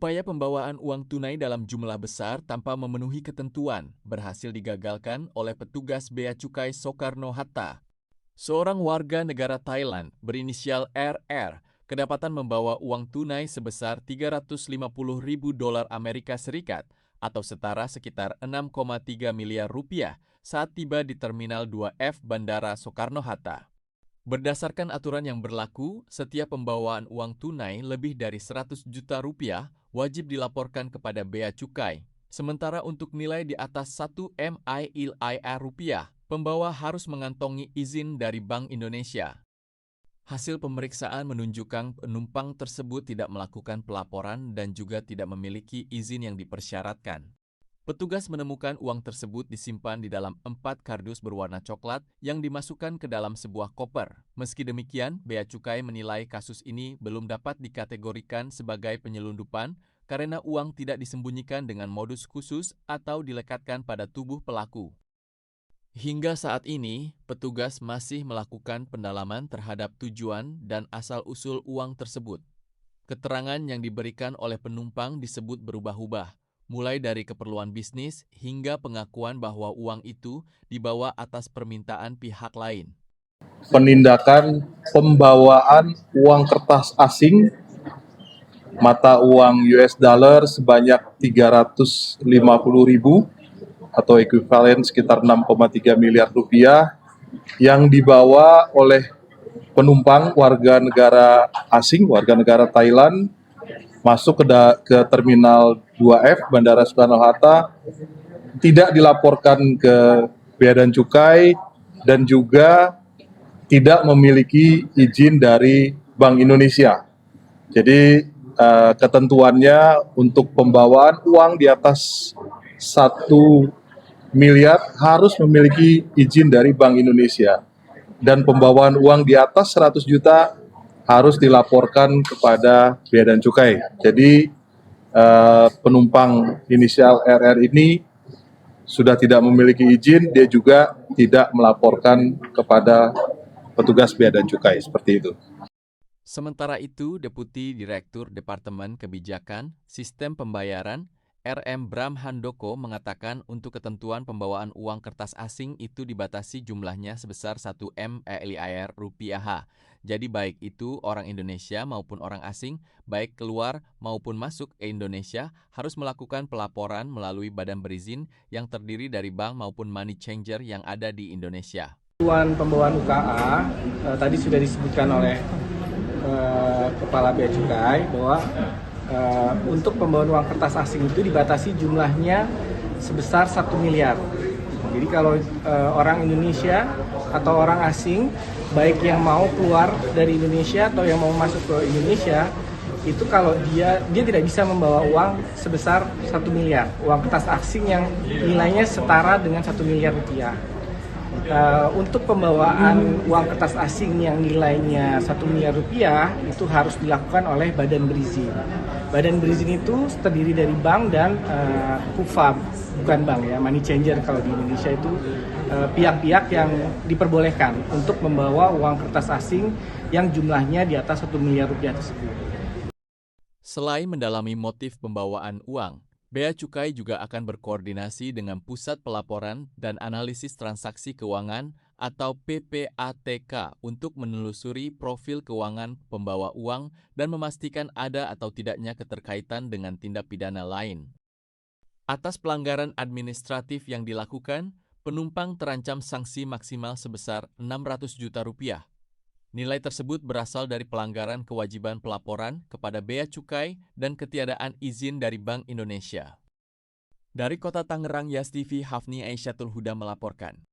Upaya pembawaan uang tunai dalam jumlah besar tanpa memenuhi ketentuan berhasil digagalkan oleh petugas Bea Cukai Soekarno-Hatta. Seorang warga negara Thailand berinisial RR kedapatan membawa uang tunai sebesar 350 ribu dolar Amerika Serikat atau setara sekitar 6,3 miliar rupiah saat tiba di Terminal 2F Bandara Soekarno-Hatta. Berdasarkan aturan yang berlaku, setiap pembawaan uang tunai lebih dari 100 juta rupiah wajib dilaporkan kepada Bea Cukai. Sementara untuk nilai di atas 1 MILIR rupiah, pembawa harus mengantongi izin dari Bank Indonesia. Hasil pemeriksaan menunjukkan penumpang tersebut tidak melakukan pelaporan dan juga tidak memiliki izin yang dipersyaratkan. Petugas menemukan uang tersebut disimpan di dalam 4 kardus berwarna coklat yang dimasukkan ke dalam sebuah koper. Meski demikian, Bea Cukai menilai kasus ini belum dapat dikategorikan sebagai penyelundupan karena uang tidak disembunyikan dengan modus khusus atau dilekatkan pada tubuh pelaku. Hingga saat ini, petugas masih melakukan pendalaman terhadap tujuan dan asal-usul uang tersebut. Keterangan yang diberikan oleh penumpang disebut berubah-ubah, mulai dari keperluan bisnis hingga pengakuan bahwa uang itu dibawa atas permintaan pihak lain. Penindakan pembawaan uang kertas asing mata uang US dollar sebanyak 350.000 atau ekuivalen sekitar 6,3 miliar rupiah yang dibawa oleh penumpang warga negara asing, warga negara Thailand masuk ke Terminal 2F Bandara Soekarno-Hatta, tidak dilaporkan ke Bea dan Cukai dan juga tidak memiliki izin dari Bank Indonesia. Jadi ketentuannya untuk pembawaan uang di atas 1 miliar harus memiliki izin dari Bank Indonesia. Dan pembawaan uang di atas 100 juta harus dilaporkan kepada Bea dan Cukai. Jadi penumpang inisial RR ini sudah tidak memiliki izin, dia juga tidak melaporkan kepada petugas Bea dan Cukai, seperti itu. Sementara itu, Deputi Direktur Departemen Kebijakan Sistem Pembayaran RM Bram Handoko mengatakan untuk ketentuan pembawaan uang kertas asing itu dibatasi jumlahnya sebesar 1 MILIR rupiah. Jadi baik itu orang Indonesia maupun orang asing, baik keluar maupun masuk ke Indonesia harus melakukan pelaporan melalui badan berizin yang terdiri dari bank maupun money changer yang ada di Indonesia. Pembawaan UKA tadi sudah disebutkan oleh Kepala Bea Cukai bahwa untuk pembawaan uang kertas asing itu dibatasi jumlahnya sebesar 1 miliar. Jadi kalau orang Indonesia atau orang asing, baik yang mau keluar dari Indonesia atau yang mau masuk ke Indonesia, itu kalau dia tidak bisa membawa uang sebesar 1 miliar, uang kertas asing yang nilainya setara dengan 1 miliar rupiah. Untuk pembawaan uang kertas asing yang nilainya 1 miliar rupiah itu harus dilakukan oleh badan berizin. Badan berizin itu terdiri dari bank dan KUFA, bukan bank ya, money changer kalau di Indonesia itu pihak-pihak yang diperbolehkan untuk membawa uang kertas asing yang jumlahnya di atas 1 miliar rupiah tersebut. Selain mendalami motif pembawaan uang, Bea Cukai juga akan berkoordinasi dengan Pusat Pelaporan dan Analisis Transaksi Keuangan atau PPATK untuk menelusuri profil keuangan pembawa uang dan memastikan ada atau tidaknya keterkaitan dengan tindak pidana lain. Atas pelanggaran administratif yang dilakukan, penumpang terancam sanksi maksimal sebesar 600 juta rupiah. Nilai tersebut berasal dari pelanggaran kewajiban pelaporan kepada Bea Cukai dan ketiadaan izin dari Bank Indonesia. Dari Kota Tangerang, Yas TV, Hafni Aisyah Huda melaporkan.